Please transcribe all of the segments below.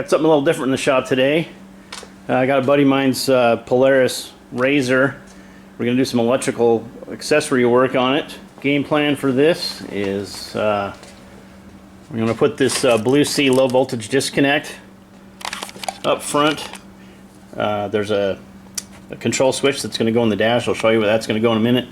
got something a little different in the shop today. I got a buddy of mine's Polaris RZR. We're going to do some electrical accessory work on it. Game plan for this is we're going to put this Blue Sea low voltage disconnect up front. There's a control switch that's going to go in the dash. I'll show you where that's going to go in a minute.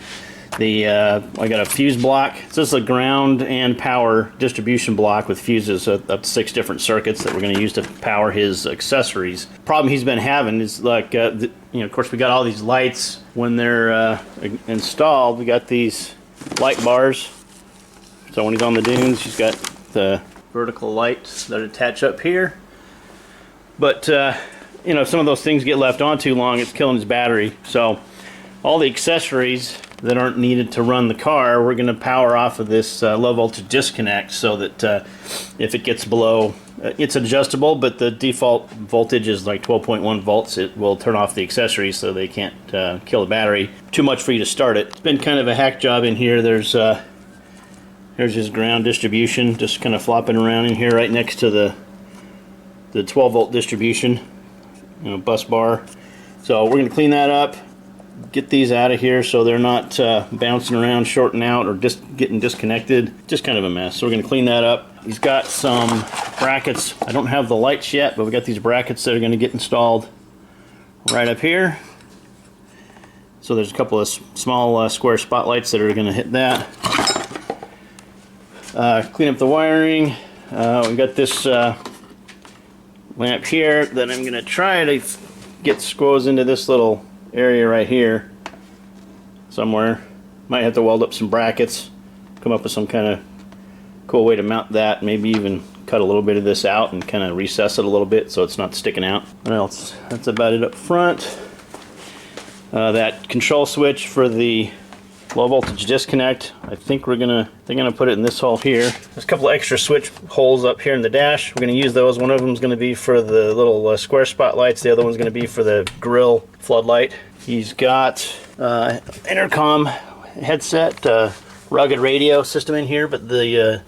I got a fuse block. So this is a ground and power distribution block with fuses, up to 6 different circuits that we're going to use to power his accessories. Problem he's been having is like, of course we got all these lights when they're installed. We got these light bars. So when he's on the dunes, he's got the vertical lights that attach up here. But some of those things get left on too long, it's killing his battery. So all the accessories that aren't needed to run the car, we're going to power off of this low voltage disconnect, so that if it gets below, it's adjustable, but the default voltage is like 12.1 volts. It will turn off the accessories so they can't kill the battery. Too much for you to start it. It's been kind of a hack job in here. There's his ground distribution just kind of flopping around in here right next to the 12 volt distribution, bus bar. So we're going to clean that up, get these out of here so they're not bouncing around, shorting out, or just getting disconnected. Just kind of a mess. So we're going to clean that up. He's got some brackets. I don't have the lights yet, but we got these brackets that are going to get installed right up here. So there's a couple of small square spotlights that are going to hit that. Clean up the wiring. We got this lamp here that I'm going to try to get squoze into this little area right here somewhere. Might have to weld up some brackets, come up with some kind of cool way to mount that, maybe even cut a little bit of this out and kind of recess it a little bit so it's not sticking out. What else? That's about it up front. That control switch for the low voltage disconnect, I think they're gonna put it in this hole here. There's a couple of extra switch holes up here in the dash. We're gonna use those. One of them is gonna be for the little square spotlights. The other one's gonna be for the grill floodlight. He's got intercom headset, rugged radio system in here, but the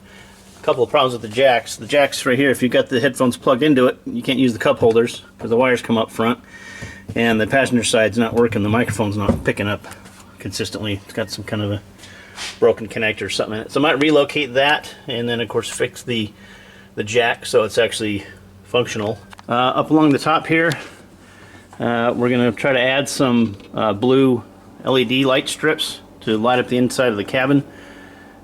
couple of problems with the jacks. The jacks right here, if you've got the headphones plugged into it, you can't use the cup holders because the wires come up front, and the passenger side's not working. The microphone's not picking up consistently. It's got some kind of a broken connector or something in it. So I might relocate that, and then of course fix the jack so it's actually functional. Up along the top here, we're going to try to add some blue LED light strips to light up the inside of the cabin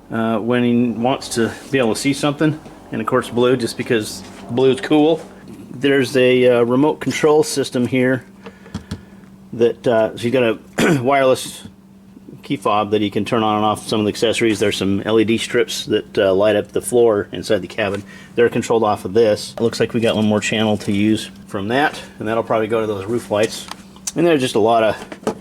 when he wants to be able to see something. And of course blue, just because blue is cool. There's a remote control system here that so you've got a wireless key fob that you can turn on and off some of the accessories. There's some LED strips that light up the floor inside the cabin. They're controlled off of this. It looks like we got one more channel to use from that, and that'll probably go to those roof lights. And there's just a lot of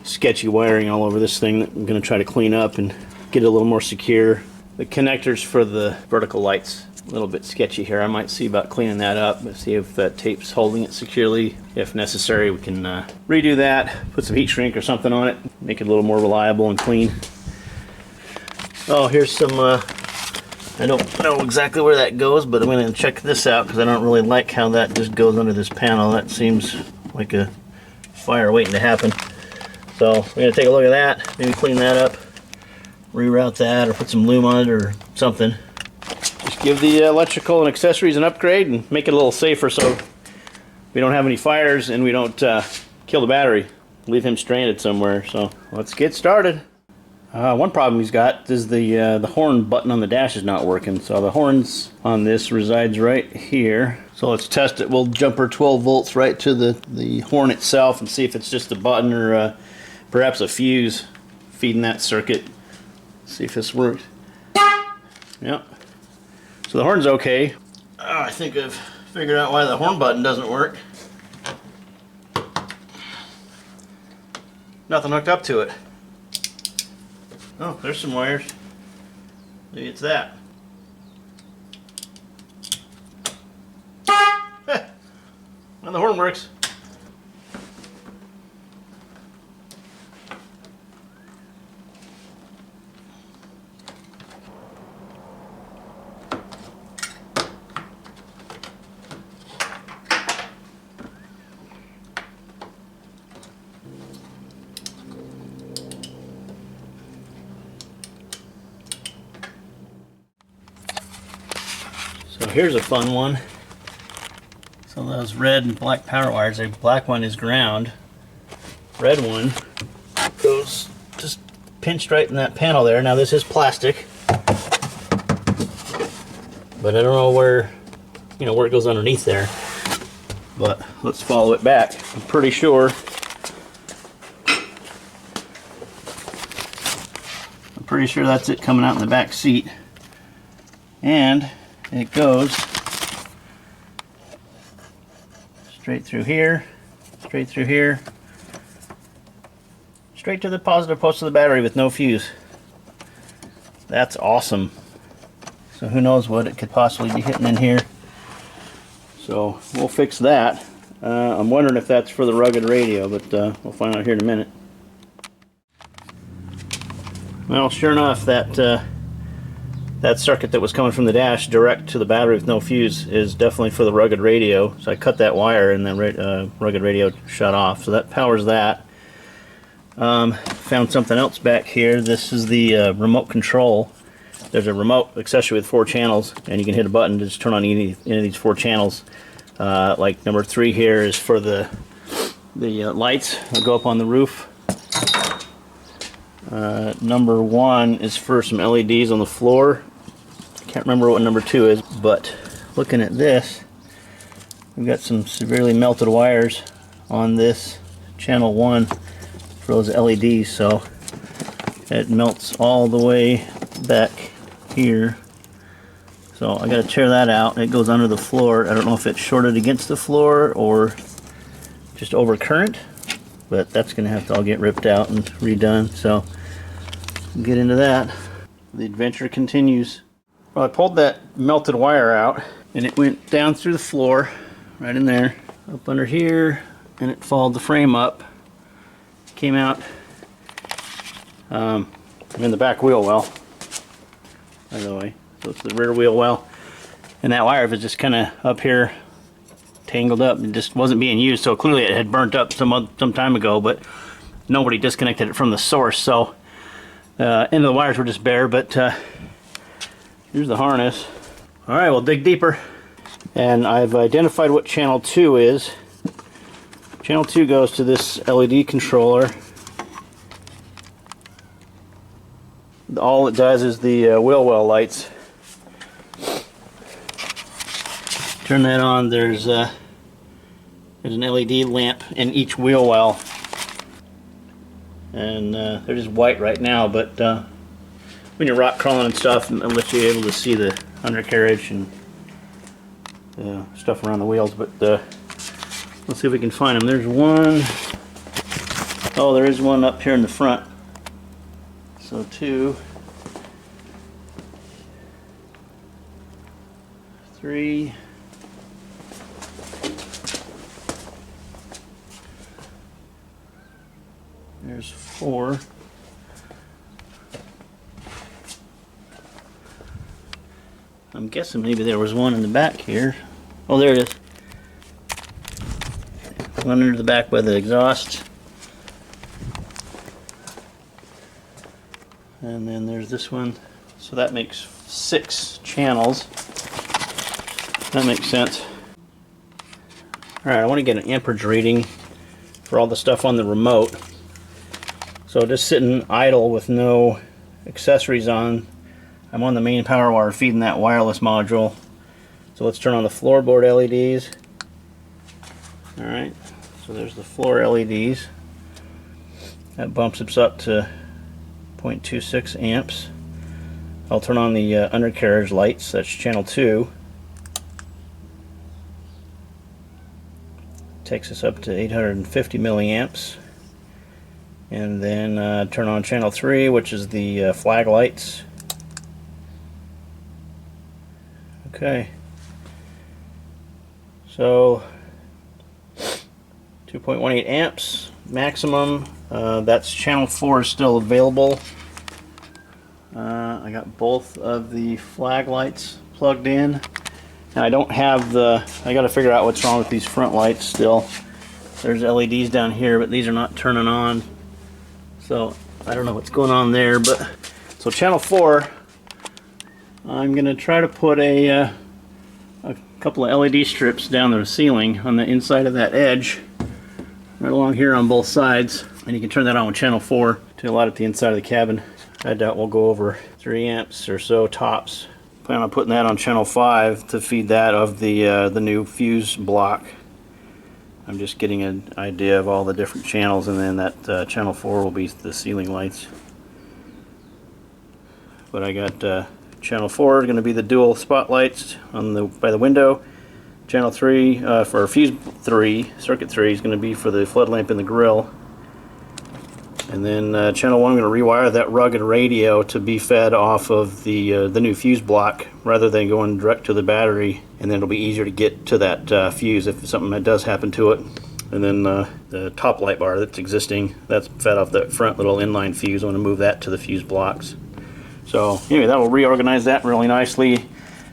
sketchy wiring all over this thing that I'm going to try to clean up and get it a little more secure. The connectors for the vertical lights, a little bit sketchy here. I might see about cleaning that up, but see if that tape's holding it securely. If necessary, we can redo that, put some heat shrink or something on it, make it a little more reliable and clean. Oh, here's some, I don't know exactly where that goes, but I'm going to check this out because I don't really like how that just goes under this panel. That seems like a fire waiting to happen. So we're going to take a look at that, maybe clean that up, reroute that, or put some loom on it or something. Just give the electrical and accessories an upgrade and make it a little safer so we don't have any fires and we don't kill the battery, leave him stranded somewhere. So let's get started. One problem he's got is the horn button on the dash is not working. So the horns on this resides right here. So let's test it. We'll jumper 12 volts right to the horn itself and see if it's just a button or perhaps a fuse feeding that circuit. See if this works. Yep. So the horn's okay. I think I've figured out why the horn button doesn't work. Nothing hooked up to it. Oh, there's some wires. Maybe it's that. Well, the horn works. here's a fun one. So those red and black power wires, the black one is ground. Red one goes just pinched right in that panel there. Now this is plastic, but I don't know where, you know, where it goes underneath there. But let's follow it back. I'm pretty sure. That's it coming out in the back seat. And it goes straight through here, straight through here, straight to the positive post of the battery with no fuse. That's awesome. So who knows what it could possibly be hitting in here. So we'll fix that. I'm wondering if that's for the rugged radio, but we'll find out here in a minute. Well, sure enough, that circuit that was coming from the dash direct to the battery with no fuse is definitely for the rugged radio. So I cut that wire and the rugged radio shut off. So that powers that. Found something else back here. This is the remote control. There's a remote accessory with 4 channels, and you can hit a button to just turn on any of these 4 channels. Like number 3 here is for the lights that go up on the roof. Number 1 is for some LEDs on the floor. I can't remember what number 2 is, but looking at this, we've got some severely melted wires on this channel 1 for those LEDs, so it melts all the way back here. So I got to tear that out. It goes under the floor. I don't know if it's shorted against the floor or just over current, but that's going to have to all get ripped out and redone. So we'll get into that. The adventure continues. Well, I pulled that melted wire out, and it went down through the floor, right in there, up under here, and it followed the frame up. Came out in the back wheel well, by the way. So it's the rear wheel well. And that wire was just kind of up here, tangled up, and just wasn't being used. So clearly it had burnt up some time ago, but nobody disconnected it from the source. So end of the wires were just bare, but here's the harness. All right, we'll dig deeper. And I've identified what channel 2 is. Channel 2 goes to this LED controller. All it does is the wheel well lights. Turn that on, there's an LED lamp in each wheel well. And they're just white right now, but when you're rock crawling and stuff, it'll let you be able to see the undercarriage and stuff around the wheels. But let's see if we can find them. There's one. Oh, there is one up here in the front. So 2, 3. There's 4. I'm guessing maybe there was one in the back here. Oh, there it is. One under the back by the exhaust. And then there's this one. So that makes 6 channels. That makes sense. Alright, I want to get an amperage reading for all the stuff on the remote. So just sitting idle with no accessories on, I'm on the main power wire feeding that wireless module. So let's turn on the floorboard LEDs. Alright, so there's the floor LEDs. That bumps us up to 0.26 amps. I'll turn on the undercarriage lights, that's channel 2. Takes us up to 850 milliamps. And then turn on channel 3, which is the flag lights. Okay. So 2.18 amps maximum. That's channel 4 is still available. I got both of the flag lights plugged in. Now I don't have the, I got to figure out what's wrong with these front lights still. There's LEDs down here, but these are not turning on. So I don't know what's going on there, but so channel 4, I'm going to try to put a couple of LED strips down the ceiling on the inside of that edge, right along here on both sides, and you can turn that on with channel 4 to a lot at the inside of the cabin. I doubt we'll go over 3 amps or so tops. Plan on putting that on channel 5 to feed that of the new fuse block. I'm just getting an idea of all the different channels, and then that channel 4 will be the ceiling lights. But I got channel 4 is going to be the dual spotlights on by the window. Channel 3 for fuse 3, circuit 3 is going to be for the flood lamp in the grill. And then channel 1, I'm going to rewire that rugged radio to be fed off of the new fuse block rather than going direct to the battery, and then it'll be easier to get to that fuse if something that does happen to it. And then the top light bar that's existing, that's fed off the front little inline fuse. I want to move that to the fuse blocks. So anyway, that will reorganize that really nicely,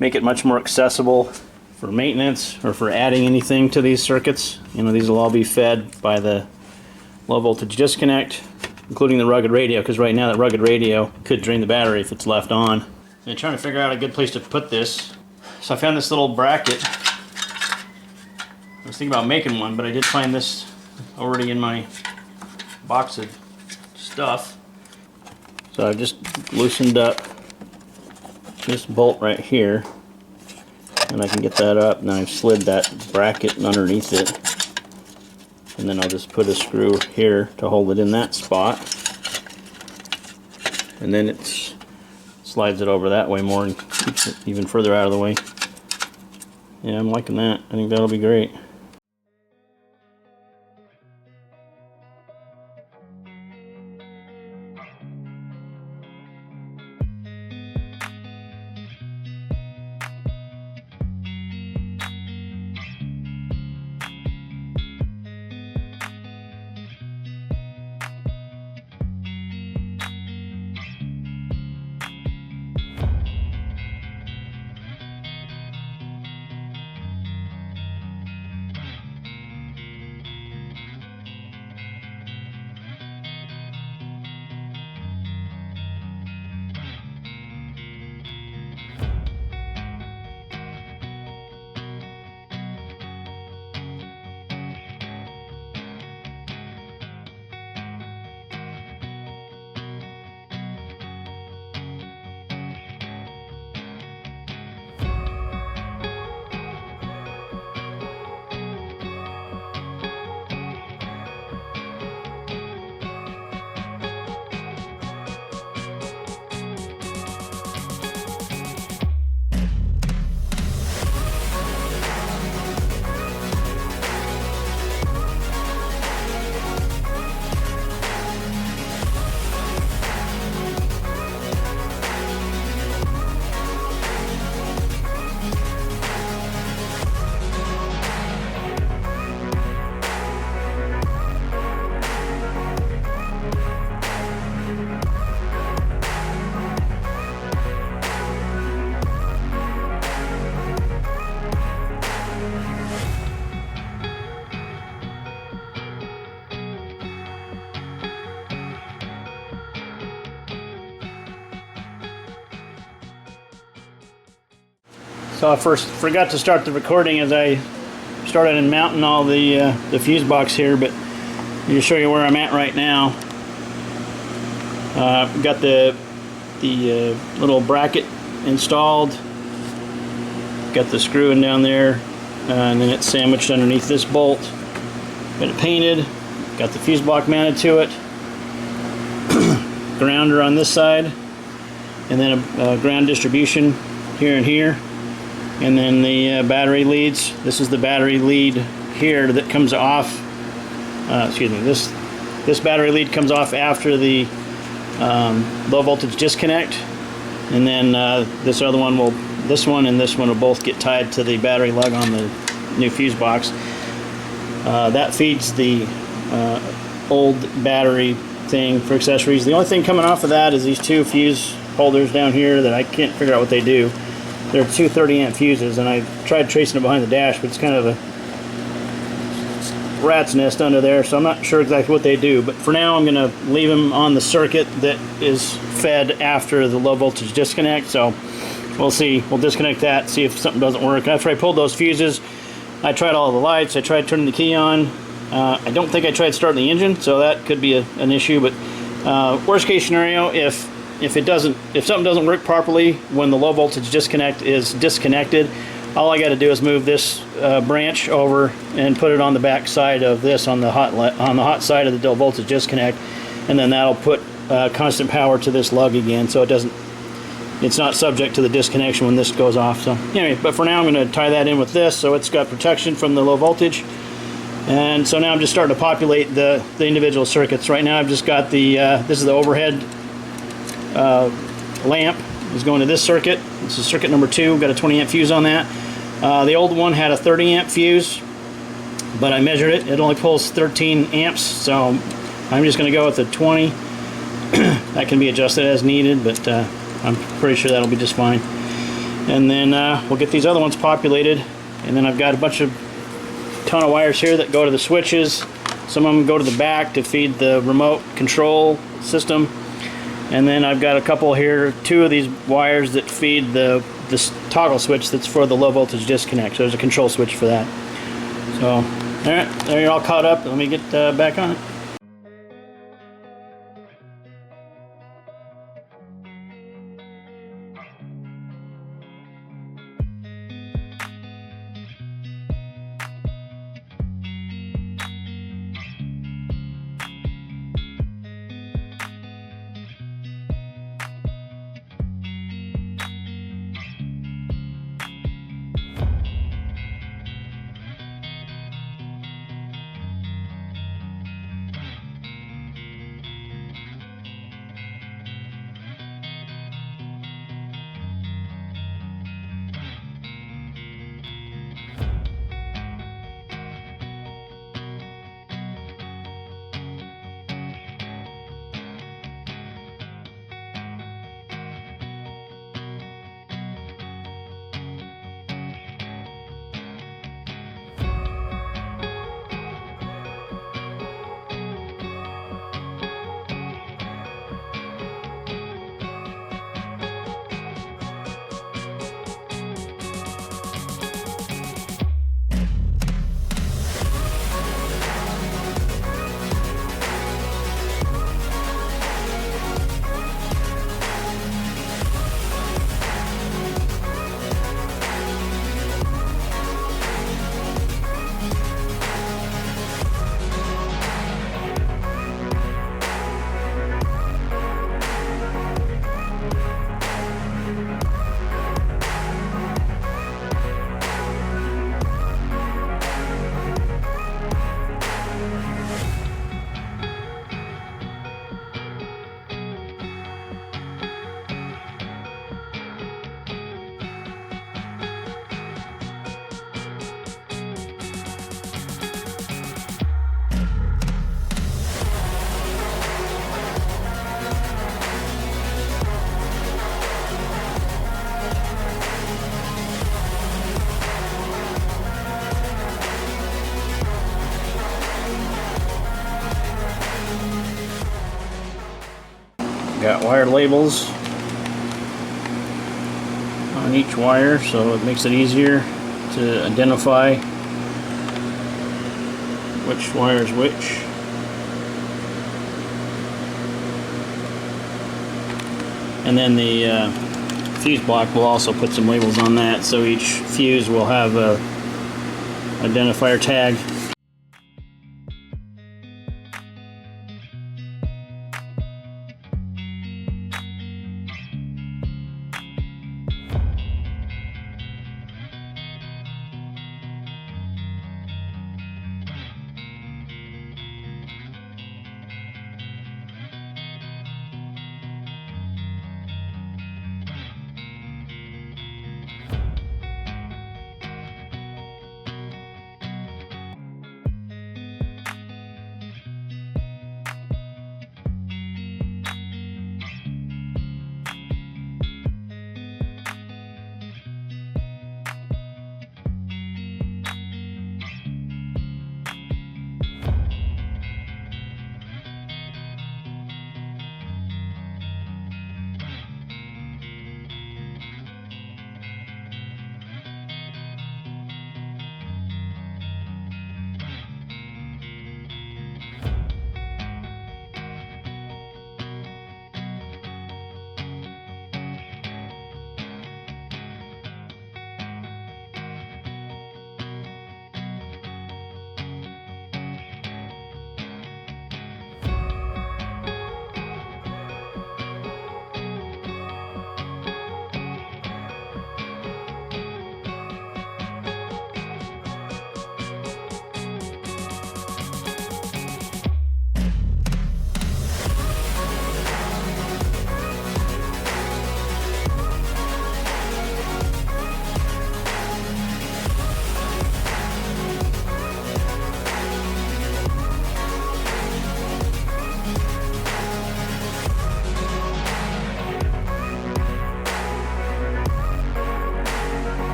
make it much more accessible for maintenance or for adding anything to these circuits. You know, these will all be fed by the low voltage disconnect, including the rugged radio, because right now that rugged radio could drain the battery if it's left on. And trying to figure out a good place to put this. So I found this little bracket. I was thinking about making one, but I did find this already in my box of stuff. So I've just loosened up this bolt right here, and I can get that up. Now I've slid that bracket underneath it, and then I'll just put a screw here to hold it in that spot, and then it slides it over that way more and keeps it even further out of the way. Yeah, I'm liking that. I think that'll be great. So I first forgot to start the recording as I started in mounting all the fuse box here, but to show you where I'm at right now. Got the little bracket installed, got the screw in down there, and then it's sandwiched underneath this bolt. Got it painted, got the fuse block mounted to it, grounder on this side, and then a ground distribution here and here. And then the battery leads. This is the battery lead here that comes off. Excuse me. This battery lead comes off after the low voltage disconnect, and then this other one will. This one and this one will both get tied to the battery lug on the new fuse box. That feeds the old battery thing for accessories. The only thing coming off of that is these two fuse holders down here that I can't figure out what they do. They're two 30 amp fuses, and I tried tracing it behind the dash, but it's kind of a rat's nest under there, so I'm not sure exactly what they do. But for now, I'm going to leave them on the circuit that is fed after the low voltage disconnect. So we'll see. We'll disconnect that, see if something doesn't work. After I pulled those fuses, I tried all the lights. I tried turning the key on. I don't think I tried starting the engine, so that could be an issue. But worst case scenario, if something doesn't work properly when the low voltage disconnect is disconnected, all I got to do is move this branch over and put it on the back side of this on the hot side of the low voltage disconnect, and then that'll put constant power to this lug again, so it's not subject to the disconnection when this goes off. So anyway, but for now I'm going to tie that in with this, so it's got protection from the low voltage. And so now I'm just starting to populate the individual circuits. Right now I've just got the this is the overhead lamp is going to this circuit. This is circuit number 2. We've got a 20 amp fuse on that. The old one had a 30 amp fuse, but I measured it. It only pulls 13 amps, so I'm just going to go with the 20. That can be adjusted as needed, but I'm pretty sure that'll be just fine. And then we'll get these other ones populated, and then I've got a ton of wires here that go to the switches. Some of them go to the back to feed the remote control system, and then I've got a couple here, 2 of these wires that feed this toggle switch that's for the low voltage disconnect. So there's a control switch for that. So all right, there you're all caught up. Let me get back on it. Got wire labels on each wire, so it makes it easier to identify which wire is which. And then the fuse block will also put some labels on that, so each fuse will have a identifier tag.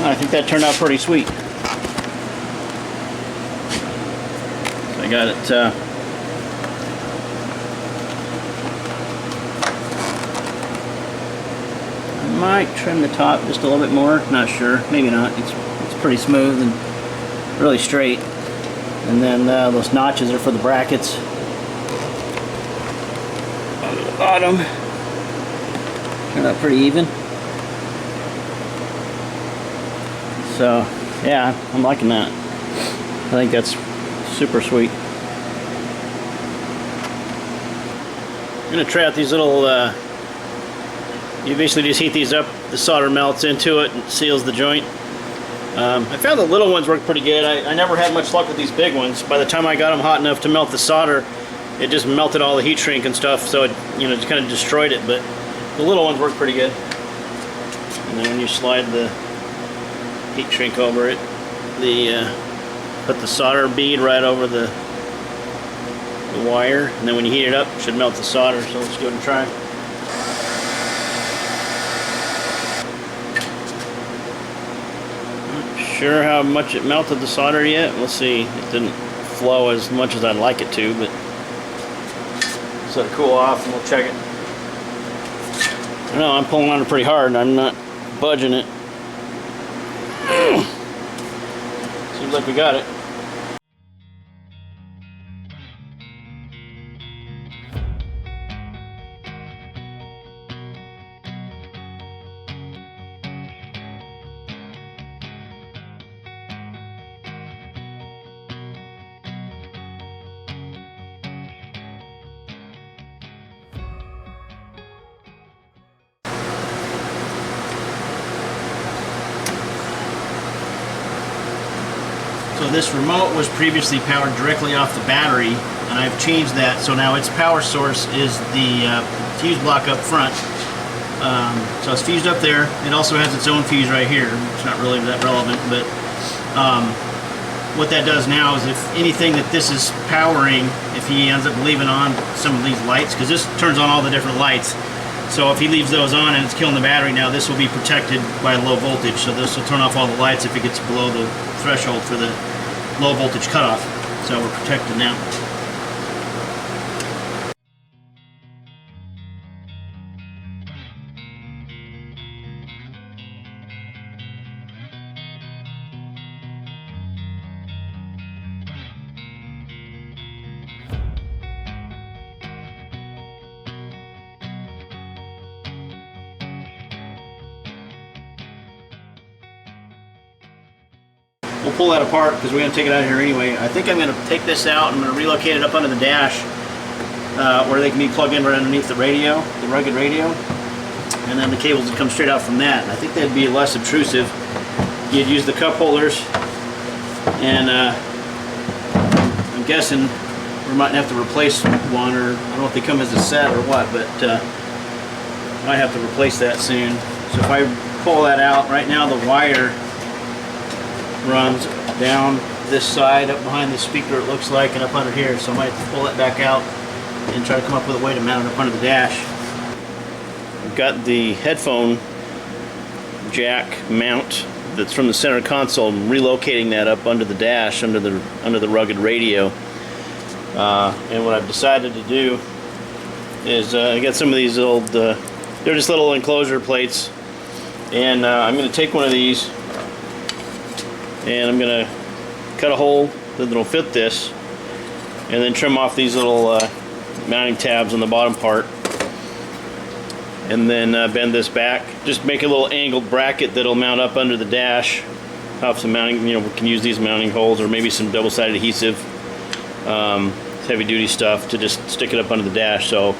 I think that turned out pretty sweet. So I got it I might trim the top just a little bit more, not sure, maybe not. It's pretty smooth and really straight. And then those notches are for the brackets on the bottom. Turned out pretty even. So yeah, I'm liking that. I think that's super sweet. I'm gonna try out these little you basically just heat these up, the solder melts into it and seals the joint. I found the little ones work pretty good. I never had much luck with these big ones. By the time I got them hot enough to melt the solder, it just melted all the heat shrink and stuff, so it, you know, just kind of destroyed it. But the little ones work pretty good. And then when you slide the heat shrink over it, put the solder bead right over the wire, and then when you heat it up, it should melt the solder. So let's go ahead and try. Sure how much it melted the solder yet. We'll see. It didn't flow as much as I'd like it to, but let's let it cool off and we'll check it. I know I'm pulling on it pretty hard and I'm not budging it. Seems like we got it. So this remote was previously powered directly off the battery, and I've changed that, so now its power source is the fuse block up front. So it's fused up there. It also has its own fuse right here. It's not really that relevant, but what that does now is if anything that this is powering, if he ends up leaving on some of these lights, because this turns on all the different lights, so if he leaves those on and it's killing the battery, now this will be protected by low voltage, so this will turn off all the lights if it gets below the threshold for the low voltage cutoff. So we're protected now. We'll pull that apart because we're going to take it out of here anyway. I think I'm going to take this out and I'm going to relocate it up under the dash where they can be plugged in right underneath the radio, the rugged radio. And then the cables would come straight out from that. And I think that'd be less obtrusive. You'd use the cup holders, and I'm guessing we might have to replace one, or I don't know if they come as a set or what, but I might have to replace that soon. So if I pull that out, right now the wire runs down this side, up behind the speaker it looks like, and up under here, so I might have to pull that back out and try to come up with a way to mount it up under the dash. I've got the headphone jack mount that's from the center console. I'm relocating that up under the dash, under the rugged radio, and what I've decided to do is I got some of these old, they're just little enclosure plates, and I'm going to take one of these and I'm going to cut a hole that'll fit this, and then trim off these little mounting tabs on the bottom part, and then bend this back. Just make a little angled bracket that'll mount up under the dash. Have some mounting, you know, we can use these mounting holes or maybe some double-sided adhesive, heavy-duty stuff to just stick it up under the dash. So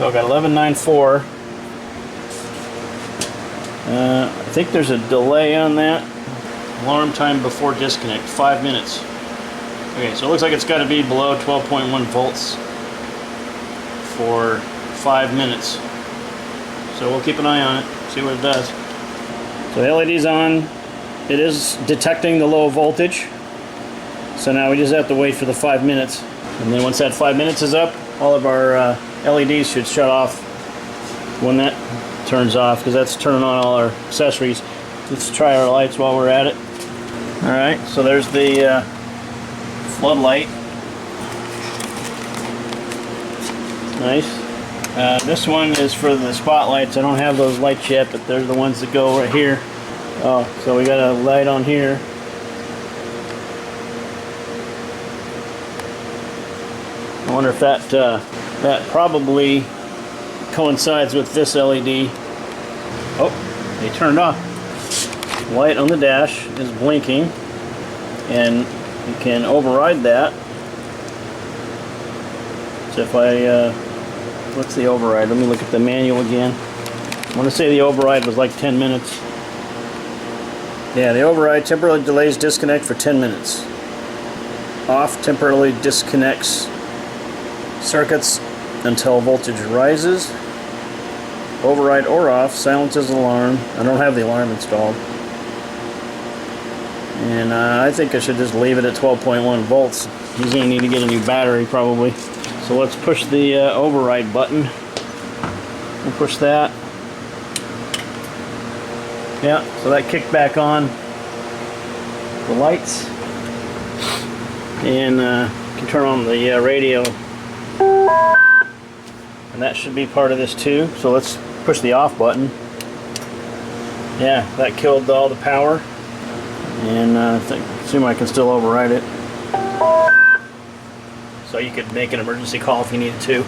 So I've got 1194. I think there's a delay on that. Alarm time before disconnect, 5 minutes. Okay, so it looks like it's got to be below 12.1 volts for 5 minutes. So we'll keep an eye on it, see what it does. So the LED's on. It is detecting the low voltage. So now we just have to wait for the 5 minutes. And then once that 5 minutes is up, all of our LEDs should shut off when that turns off, because that's turning on all our accessories. Let's try our lights while we're at it. Alright, so there's the floodlight. Nice. This one is for the spotlights. I don't have those lights yet, but they're the ones that go right here. Oh, so we got a light on here. I wonder if that that probably coincides with this LED. Oh, they turned off. Light on the dash is blinking, and you can override that. So if I, what's the override? Let me look at the manual again. I want to say the override was like 10 minutes. Yeah, the override temporarily delays disconnect for 10 minutes. Off temporarily disconnects circuits until voltage rises. Override or off silences alarm. I don't have the alarm installed. And I think I should just leave it at 12.1 volts. He's going to need to get a new battery probably. So let's push the override button. We'll push that. Yeah, so that kicked back on the lights. And can turn on the radio. And that should be part of this too. So let's push the off button. Yeah, that killed all the power. And I assume I can still override it. So you could make an emergency call if you needed to.